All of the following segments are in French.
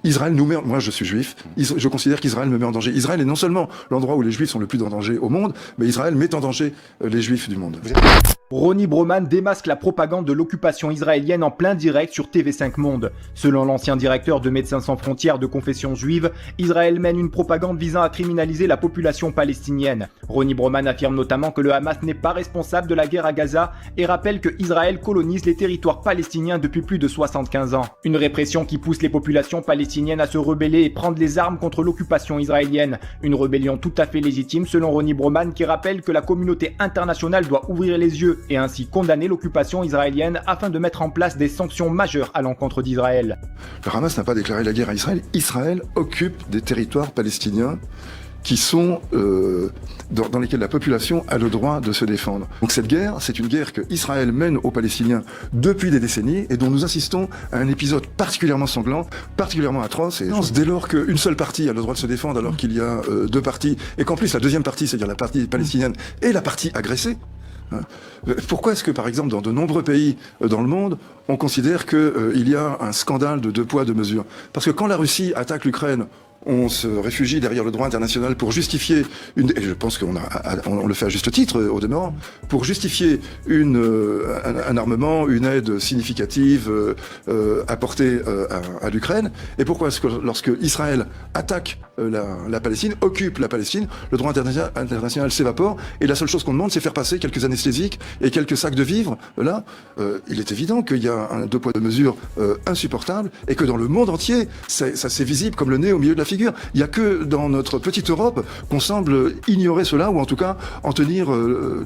Israël nous met, moi je suis juif, je considère qu'Israël me met en danger. Israël est non seulement l'endroit où les juifs sont le plus en danger au monde, mais Israël met en danger les juifs du monde. Ronnie Broman démasque la propagande de l'occupation israélienne en plein direct sur TV5 Monde. Selon l'ancien directeur de Médecins sans frontières de confession juive, Israël mène une propagande visant à criminaliser la population palestinienne. Ronnie Broman affirme notamment que le Hamas n'est pas responsable de la guerre à Gaza et rappelle que Israël colonise les territoires palestiniens depuis plus de 75 ans. Une répression qui pousse les populations palestiniennes à se rebeller et prendre les armes contre l'occupation israélienne. Une rébellion tout à fait légitime selon Ronnie Broman qui rappelle que la communauté internationale doit ouvrir les yeux et ainsi condamner l'occupation israélienne afin de mettre en place des sanctions majeures à l'encontre d'Israël. Le Hamas n'a pas déclaré la guerre à Israël. Israël occupe des territoires palestiniens qui sont dans lesquels la population a le droit de se défendre. Donc cette guerre, c'est une guerre que Israël mène aux Palestiniens depuis des décennies et dont nous assistons à un épisode particulièrement sanglant, particulièrement atroce. Et dès lors qu'une seule partie a le droit de se défendre alors qu'il y a deux parties, et qu'en plus la deuxième partie, c'est-à-dire la partie palestinienne, est la partie agressée, pourquoi est-ce que, par exemple, dans de nombreux pays dans le monde, on considère qu'il y a un scandale de deux poids, deux mesures? Parce que quand la Russie attaque l'Ukraine, on se réfugie derrière le droit international pour justifier et je pense qu'on le fait à juste titre, au demeurant, pour justifier un armement, une aide significative apportée à l'Ukraine. Et pourquoi est-ce que lorsque Israël attaque la Palestine, occupe la Palestine, le droit international s'évapore et la seule chose qu'on demande, c'est faire passer quelques anesthésiques et quelques sacs de vivres. Là, il est évident qu'il y a un deux poids, deux mesures insupportable et que dans le monde entier, ça c'est visible comme le nez au milieu de la figure. Il n'y a que dans notre petite Europe qu'on semble ignorer cela ou en tout cas en tenir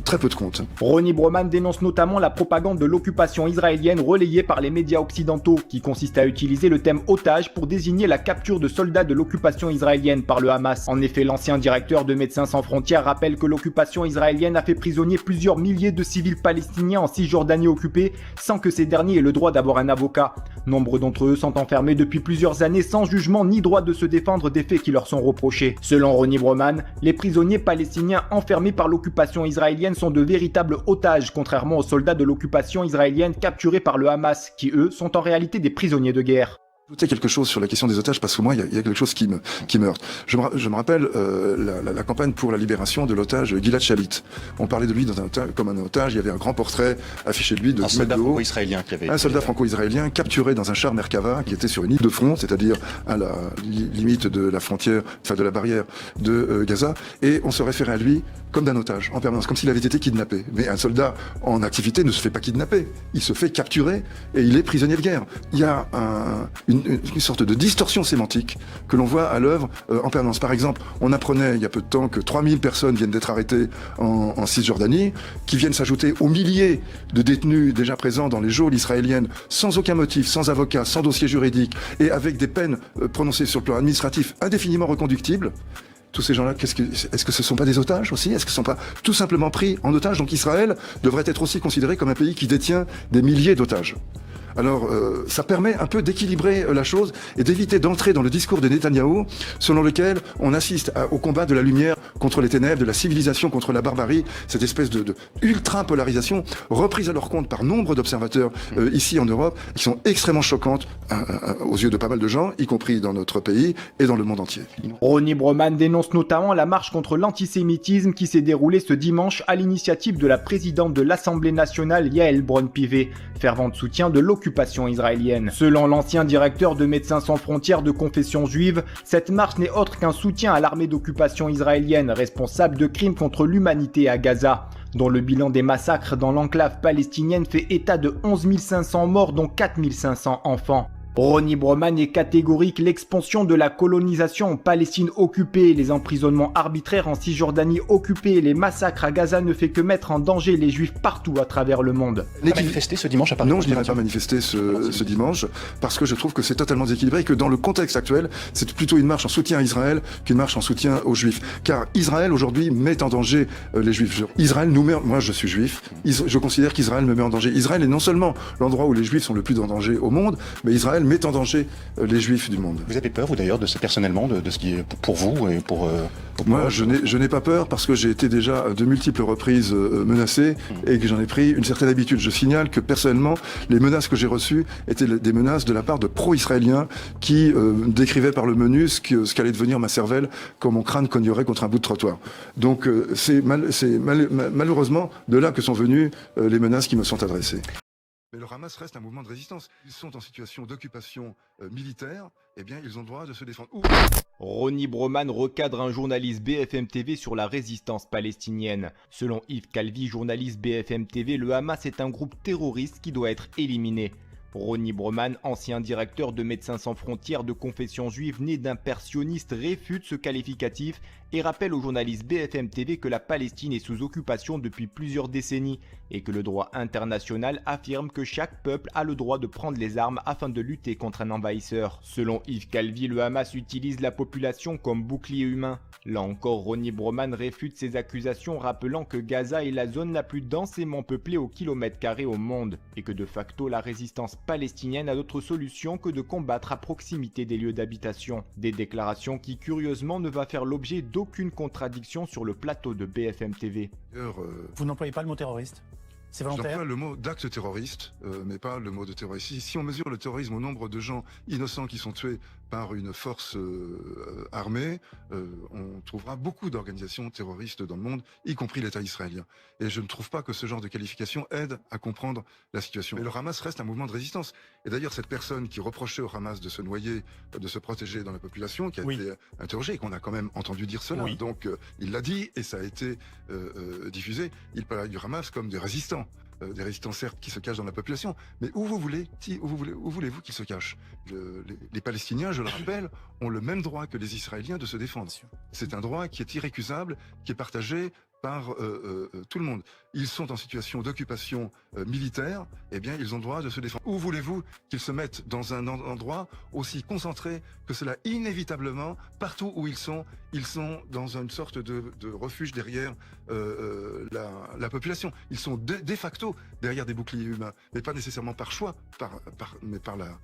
très peu de compte. Ronnie Broman dénonce notamment la propagande de l'occupation israélienne relayée par les médias occidentaux qui consiste à utiliser le thème otage pour désigner la capture de soldats de l'occupation israélienne par le Hamas. En effet, l'ancien directeur de Médecins sans frontières rappelle que l'occupation israélienne a fait prisonnier plusieurs milliers de civils palestiniens en Cisjordanie occupée sans que ces derniers aient le droit d'avoir un avocat. Nombre d'entre eux sont enfermés depuis plusieurs années sans jugement ni droit de se défendre des faits qui leur sont reprochés. Selon Ronnie Broman, les prisonniers palestiniens enfermés par l'occupation israélienne sont de véritables otages, contrairement aux soldats de l'occupation israélienne capturés par le Hamas, qui eux sont en réalité des prisonniers de guerre. Ajouter quelque chose sur la question des otages parce que moi il y a quelque chose qui me heurte. Je me rappelle la campagne pour la libération de l'otage Gilad Shalit. On parlait de lui comme un otage. Il y avait un grand portrait affiché de lui de 10 mètres de haut. Un soldat franco-israélien capturé dans un char Merkava qui était sur une ligne de front, c'est-à-dire à la limite de la frontière, enfin de la barrière de Gaza, et on se référait à lui comme d'un otage en permanence, comme s'il avait été kidnappé. Mais un soldat en activité ne se fait pas kidnapper, il se fait capturer et il est prisonnier de guerre. Il y a une sorte de distorsion sémantique que l'on voit à l'œuvre en permanence. Par exemple, on apprenait il y a peu de temps que 3000 personnes viennent d'être arrêtées en Cisjordanie, qui viennent s'ajouter aux milliers de détenus déjà présents dans les geôles israéliennes, sans aucun motif, sans avocat, sans dossier juridique, et avec des peines prononcées sur le plan administratif indéfiniment reconductibles. Tous ces gens-là, est-ce que ce ne sont pas des otages aussi? Est-ce qu'ils ne sont pas tout simplement pris en otage? Donc Israël devrait être aussi considéré comme un pays qui détient des milliers d'otages. Alors, ça permet un peu d'équilibrer la chose et d'éviter d'entrer dans le discours de Netanyahou, selon lequel on assiste au combat de la lumière contre les ténèbres, de la civilisation contre la barbarie, cette espèce de ultra-polarisation, reprise à leur compte par nombre d'observateurs ici en Europe, qui sont extrêmement choquantes aux yeux de pas mal de gens, y compris dans notre pays et dans le monde entier. Ronnie Broman dénonce notamment la marche contre l'antisémitisme qui s'est déroulée ce dimanche à l'initiative de la présidente de l'Assemblée nationale, Yael Braun-Pivet, fervente soutien de l'occupation israélienne. Selon l'ancien directeur de Médecins sans frontières de confession juive, cette marche n'est autre qu'un soutien à l'armée d'occupation israélienne, responsable de crimes contre l'humanité à Gaza, dont le bilan des massacres dans l'enclave palestinienne fait état de 11 500 morts, dont 4 500 enfants. Ronnie Broman est catégorique, l'expansion de la colonisation en Palestine occupée, les emprisonnements arbitraires en Cisjordanie occupée, les massacres à Gaza ne fait que mettre en danger les juifs partout à travers le monde. Manifester ce dimanche à Paris? Non, je n'irai pas manifester ce dimanche, parce que je trouve que c'est totalement déséquilibré et que dans le contexte actuel, c'est plutôt une marche en soutien à Israël qu'une marche en soutien aux juifs. Car Israël aujourd'hui met en danger les juifs. Israël nous met, moi je suis juif, je considère qu'Israël me met en danger. Israël est non seulement l'endroit où les juifs sont le plus en danger au monde, mais Israël met en danger les Juifs du monde. Vous avez peur, vous d'ailleurs, personnellement, de ce qui est pour vous et pour... Moi, je n'ai pas peur parce que j'ai été déjà à de multiples reprises menacé et que j'en ai pris une certaine habitude. Je signale que personnellement, les menaces que j'ai reçues étaient des menaces de la part de pro-israéliens qui décrivaient par le menu ce qu'allait devenir ma cervelle quand mon crâne cognerait contre un bout de trottoir. Donc c'est malheureusement de là que sont venues les menaces qui me sont adressées. Mais le Hamas reste un mouvement de résistance. Ils sont en situation d'occupation militaire, eh bien ils ont le droit de se défendre. Ronnie Broman recadre un journaliste BFM TV sur la résistance palestinienne. Selon Yves Calvi, journaliste BFM TV, le Hamas est un groupe terroriste qui doit être éliminé. Ronnie Broman, ancien directeur de Médecins sans frontières de confession juive né d'un père sioniste, réfute ce qualificatif et rappelle au journaliste BFM TV que la Palestine est sous occupation depuis plusieurs décennies et que le droit international affirme que chaque peuple a le droit de prendre les armes afin de lutter contre un envahisseur. Selon Yves Calvi, le Hamas utilise la population comme bouclier humain. Là encore, Ronnie Broman réfute ces accusations, rappelant que Gaza est la zone la plus densément peuplée au kilomètre carré au monde et que de facto la résistance palestinienne a d'autres solutions que de combattre à proximité des lieux d'habitation. Des déclarations qui curieusement ne va faire l'objet d'aucune contradiction sur le plateau de BFM TV. Vous n'employez pas le mot terroriste? C'est volontaire? J'emploie le mot d'acte terroriste, mais pas le mot de terroriste. Si on mesure le terrorisme au nombre de gens innocents qui sont tués par une force armée, on trouvera beaucoup d'organisations terroristes dans le monde, y compris l'État israélien. Et je ne trouve pas que ce genre de qualification aide à comprendre la situation. Mais le Hamas reste un mouvement de résistance. Et d'ailleurs, cette personne qui reprochait au Hamas de se noyer, de se protéger dans la population, qui a été interrogée, et qu'on a quand même entendu dire cela, donc il l'a dit et ça a été diffusé, il parlait du Hamas comme des résistants. Des résistants certes qui se cachent dans la population, mais où voulez-vous qu'ils se cachent? Les Palestiniens, je le rappelle, ont le même droit que les Israéliens de se défendre. C'est un droit qui est irrécusable, qui est partagé par tout le monde. Ils sont en situation d'occupation militaire, eh bien ils ont le droit de se défendre. Où voulez-vous qu'ils se mettent dans un endroit aussi concentré que cela? Inévitablement, partout où ils sont dans une sorte de refuge derrière la population. Ils sont de facto derrière des boucliers humains, mais pas nécessairement par choix, mais par la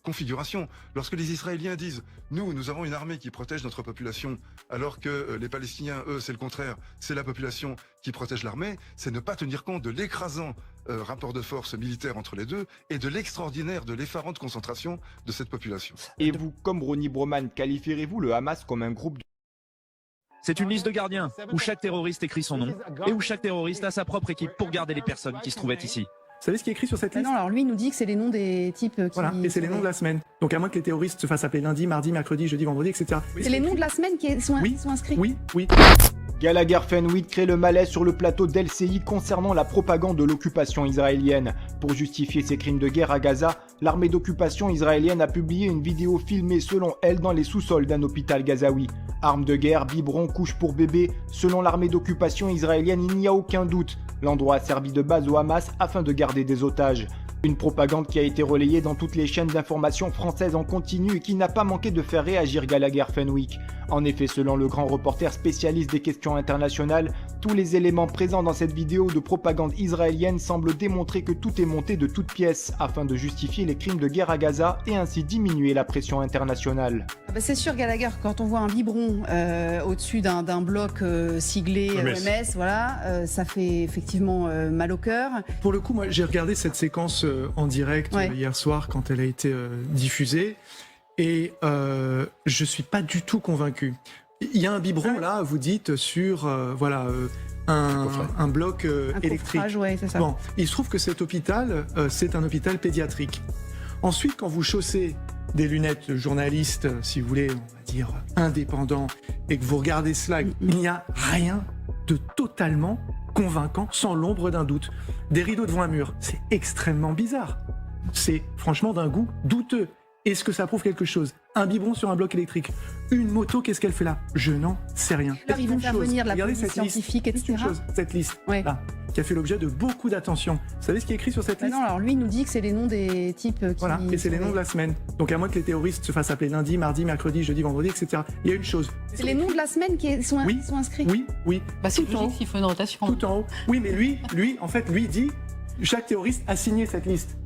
configuration. Lorsque les Israéliens disent « Nous avons une armée qui protège notre population », alors que les Palestiniens, eux, c'est le contraire, c'est la population qui protège l'armée, c'est ne pas tenir compte de l'écrasant rapport de force militaire entre les deux et de l'extraordinaire, de l'effarante concentration de cette population. Et vous, comme Ronnie Broman, qualifierez-vous le Hamas comme un groupe de... C'est une liste de gardiens où chaque terroriste écrit son nom et où chaque terroriste a sa propre équipe pour garder les personnes qui se trouvaient ici. Vous savez ce qui est écrit sur cette liste? Non, alors lui il nous dit que c'est les noms des types qui... Voilà, et c'est les noms de la semaine. Donc à moins que les terroristes se fassent appeler lundi, mardi, mercredi, jeudi, vendredi, etc. C'est les noms de la semaine qui sont inscrits? Oui. Gallagher Fenwick crée le malaise sur le plateau d'LCI concernant la propagande de l'occupation israélienne. Pour justifier ses crimes de guerre à Gaza, l'armée d'occupation israélienne a publié une vidéo filmée selon elle dans les sous-sols d'un hôpital gazaoui. Armes de guerre, biberons, couches pour bébés, selon l'armée d'occupation israélienne, il n'y a aucun doute. L'endroit a servi de base au Hamas afin de garder des otages. Une propagande qui a été relayée dans toutes les chaînes d'information françaises en continu et qui n'a pas manqué de faire réagir Gallagher Fenwick. En effet, selon le grand reporter spécialiste des questions internationales, tous les éléments présents dans cette vidéo de propagande israélienne semblent démontrer que tout est monté de toutes pièces afin de justifier les crimes de guerre à Gaza et ainsi diminuer la pression internationale. C'est sûr, Gallagher, quand on voit un biberon au-dessus d'un bloc siglé OMS, voilà, ça fait effectivement mal au cœur. Pour le coup, moi j'ai regardé cette séquence en direct hier soir quand elle a été diffusée et je suis pas du tout convaincu. Il y a un biberon là, vous dites, sur un bloc électrique. C'est ça. Bon, il se trouve que cet hôpital, c'est un hôpital pédiatrique. Ensuite, quand vous chaussez des lunettes de journaliste, si vous voulez, on va dire indépendant, et que vous regardez cela, il n'y a rien de totalement convaincant, sans l'ombre d'un doute. Des rideaux devant un mur, c'est extrêmement bizarre. C'est franchement d'un goût douteux. Est-ce que ça prouve quelque chose? Un biberon sur un bloc électrique. Une moto, qu'est-ce qu'elle fait là? Je n'en sais rien. Alors, ils vont faire venir la police scientifique, etc. Cette liste là, qui a fait l'objet de beaucoup d'attention. Vous savez ce qui est écrit sur cette liste? Non, alors lui il nous dit que c'est les noms des types qui... Voilà, et c'est les noms de la semaine. Donc à moins que les terroristes se fassent appeler lundi, mardi, mercredi, jeudi, vendredi, etc. Il y a une chose. C'est les noms de la semaine qui sont inscrits? Oui. Bah c'est logique s'il faut une rotation. Tout en haut. Oui, mais lui dit, chaque terroriste a signé cette liste.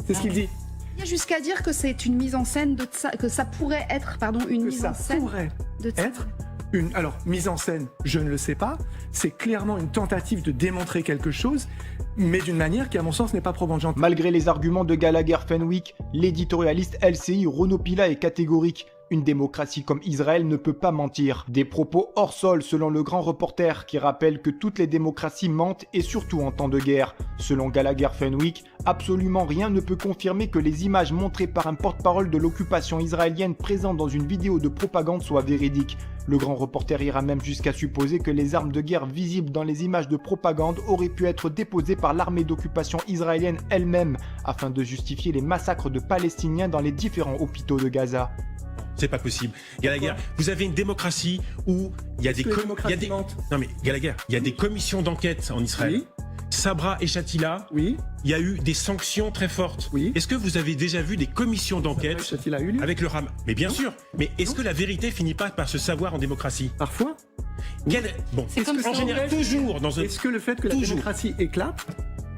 C'est ce qu'il dit. Il y a jusqu'à dire que c'est une mise en scène de que ça pourrait être, une mise en scène de être une. Alors, mise en scène, je ne le sais pas. C'est clairement une tentative de démontrer quelque chose, mais d'une manière qui, à mon sens, n'est pas probante. Malgré les arguments de Gallagher Fenwick, l'éditorialiste LCI Renaud Pila est catégorique. Une démocratie comme Israël ne peut pas mentir. Des propos hors sol selon le grand reporter qui rappelle que toutes les démocraties mentent et surtout en temps de guerre. Selon Gallagher Fenwick, absolument rien ne peut confirmer que les images montrées par un porte-parole de l'occupation israélienne présent dans une vidéo de propagande soient véridiques. Le grand reporter ira même jusqu'à supposer que les armes de guerre visibles dans les images de propagande auraient pu être déposées par l'armée d'occupation israélienne elle-même afin de justifier les massacres de Palestiniens dans les différents hôpitaux de Gaza. C'est pas possible. Gallagher, vous avez une démocratie où il y a des Non mais Gallagher, il y a des commissions d'enquête en Israël. Oui. Sabra et Shatila, oui. Il y a eu des sanctions très fortes. Oui. Est-ce que vous avez déjà vu des commissions d'enquête avec le Hamas? Mais bien sûr. Mais est-ce que la vérité finit pas par se savoir en démocratie? Parfois. Bon, en général, toujours dans un... Est-ce que le fait que la démocratie éclate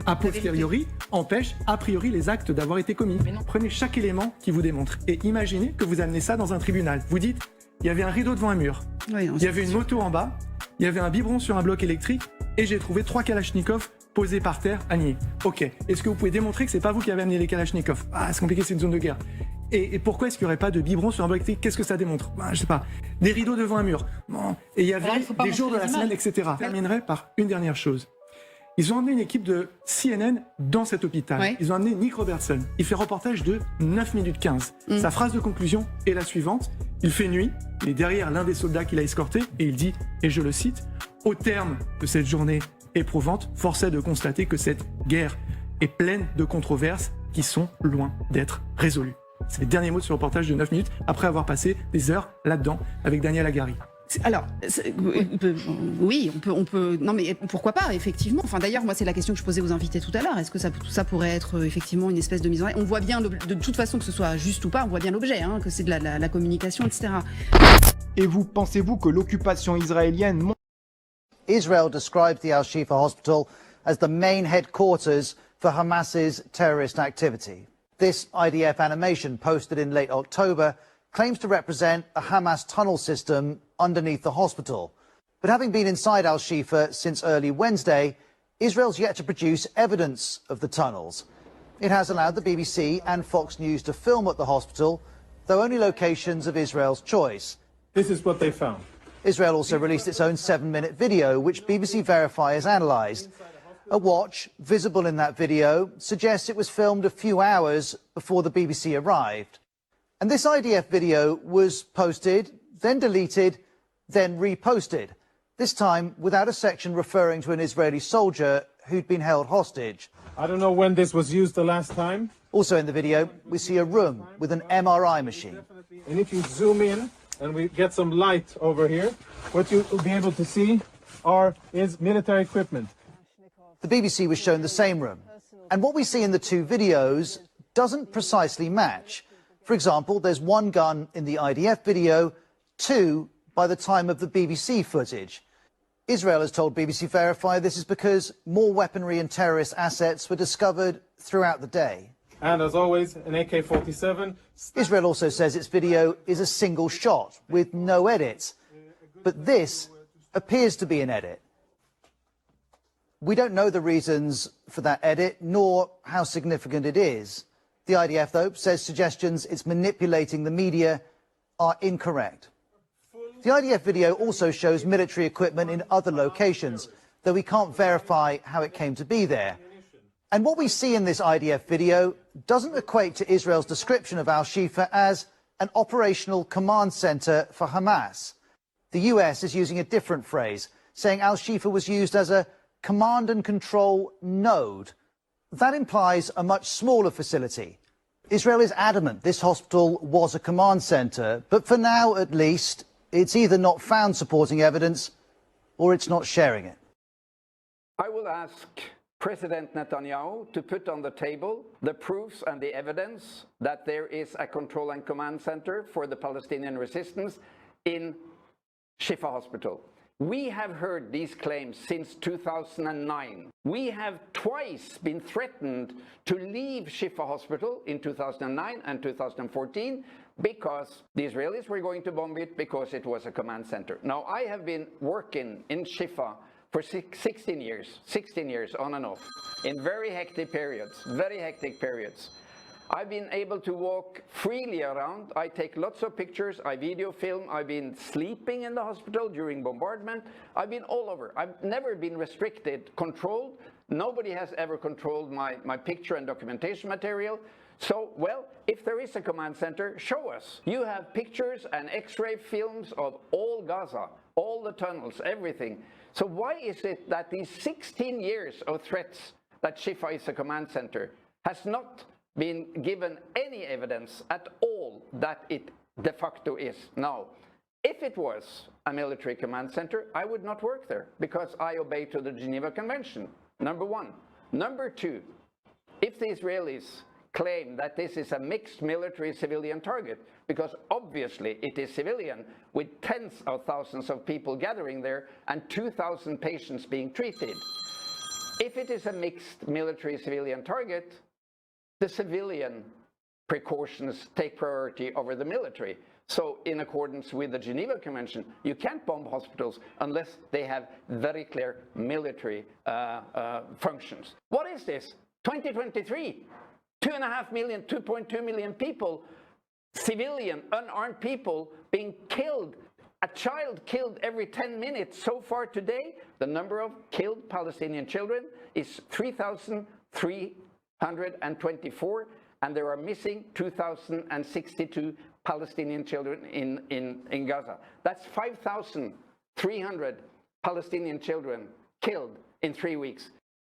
a posteriori, empêche a priori les actes d'avoir été commis? Prenez chaque élément qui vous démontre et imaginez que vous amenez ça dans un tribunal. Vous dites, il y avait un rideau devant un mur, il y avait une moto en bas, il y avait un biberon sur un bloc électrique et j'ai trouvé 3 kalachnikovs posés par terre à nier. Ok, est-ce que vous pouvez démontrer que c'est pas vous qui avez amené les kalachnikovs? Ah, c'est compliqué, c'est une zone de guerre. Et pourquoi est-ce qu'il n'y aurait pas de biberon sur un bloc électrique? Qu'est-ce que ça démontre? Je sais pas. Des rideaux devant un mur. Bon. Et il y avait des jours de la semaine, etc. Je terminerai par une dernière chose. Ils ont emmené une équipe de CNN dans cet hôpital. Ouais. Ils ont amené Nick Robertson. Il fait reportage de 9 minutes 15. Sa phrase de conclusion est la suivante. Il fait nuit, il est derrière l'un des soldats qu'il a escorté et il dit, et je le cite, « Au terme de cette journée éprouvante, force est de constater que cette guerre est pleine de controverses qui sont loin d'être résolues. » C'est les derniers mots de ce reportage de 9 minutes après avoir passé des heures là-dedans avec Daniel Hagari. Alors, oui, on peut. Non, mais pourquoi pas, effectivement. Enfin, d'ailleurs, moi, c'est la question que je posais aux invités tout à l'heure. Est-ce que tout ça pourrait être effectivement une espèce de mise en... On voit bien, de toute façon, que ce soit juste ou pas, on voit bien l'objet, que c'est de la communication, etc. Et vous, pensez-vous que l'occupation israélienne... Israel described the Al-Shifa hospital as the main headquarters for Hamas's terrorist activity. This IDF animation, posted in late October, claims to represent a Hamas tunnel system underneath the hospital. But having been inside Al-Shifa since early Wednesday, Israel's yet to produce evidence of the tunnels. It has allowed the BBC and Fox News to film at the hospital, though only locations of Israel's choice. This is what they found. Israel also released its own 7-minute video, which BBC Verify has analysed. A watch, visible in that video, suggests it was filmed a few hours before the BBC arrived. And this IDF video was posted, then deleted, then reposted, this time without a section referring to an Israeli soldier who'd been held hostage. I don't know when this was used the last time. Also in the video, we see a room with an MRI machine. And if you zoom in and we get some light over here, what you'll be able to see is military equipment. The BBC was shown the same room. And what we see in the two videos doesn't precisely match. For example, there's one gun in the IDF video, 2 by the time of the BBC footage. Israel has told BBC Verify this is because more weaponry and terrorist assets were discovered throughout the day. And as always, an AK-47. Israel also says its video is a single shot with no edits. But this appears to be an edit. We don't know the reasons for that edit, nor how significant it is. The IDF, though, says suggestions it's manipulating the media are incorrect. The IDF video also shows military equipment in other locations, though we can't verify how it came to be there. And what we see in this IDF video doesn't equate to Israel's description of Al-Shifa as an operational command center for Hamas. The US is using a different phrase, saying Al-Shifa was used as a command and control node. That implies a much smaller facility. Israel is adamant this hospital was a command center, but for now, at least, it's either not found supporting evidence or it's not sharing it. I will ask President Netanyahu to put on the table the proofs and the evidence that there is a control and command center for the Palestinian resistance in Shifa Hospital. We have heard these claims since 2009. We have twice been threatened to leave Shifa Hospital in 2009 and 2014 because the Israelis were going to bomb it because it was a command center. Now, I have been working in Shifa for 16 years on and off, in very hectic periods. I've been able to walk freely around. I take lots of pictures, I video film, I've been sleeping in the hospital during bombardment. I've been all over. I've never been restricted, controlled. Nobody has ever controlled my picture and documentation material. So, well, if there is a command center, show us. You have pictures and X-ray films of all Gaza, all the tunnels, everything. So why is it that these 16 years of threats that Shifa is a command center has not been given any evidence at all that it de facto is? Now, if it was a military command center, I would not work there because I obey to the Geneva Convention, number one. Number two, if the Israelis claim that this is a mixed military-civilian target, because obviously it is civilian, with tens of thousands of people gathering there and 2,000 patients being treated. If it is a mixed military-civilian target, the civilian precautions take priority over the military. So in accordance with the Geneva Convention, you can't bomb hospitals unless they have very clear military functions. What is this? 2023, 2.5 million, 2.2 million people, civilian, unarmed people being killed. A child killed every 10 minutes. So far today, the number of killed Palestinian children is 3,324, and there are missing 2,062 Palestinian children in Gaza. That's 5,300 Palestinian children killed in 3 weeks.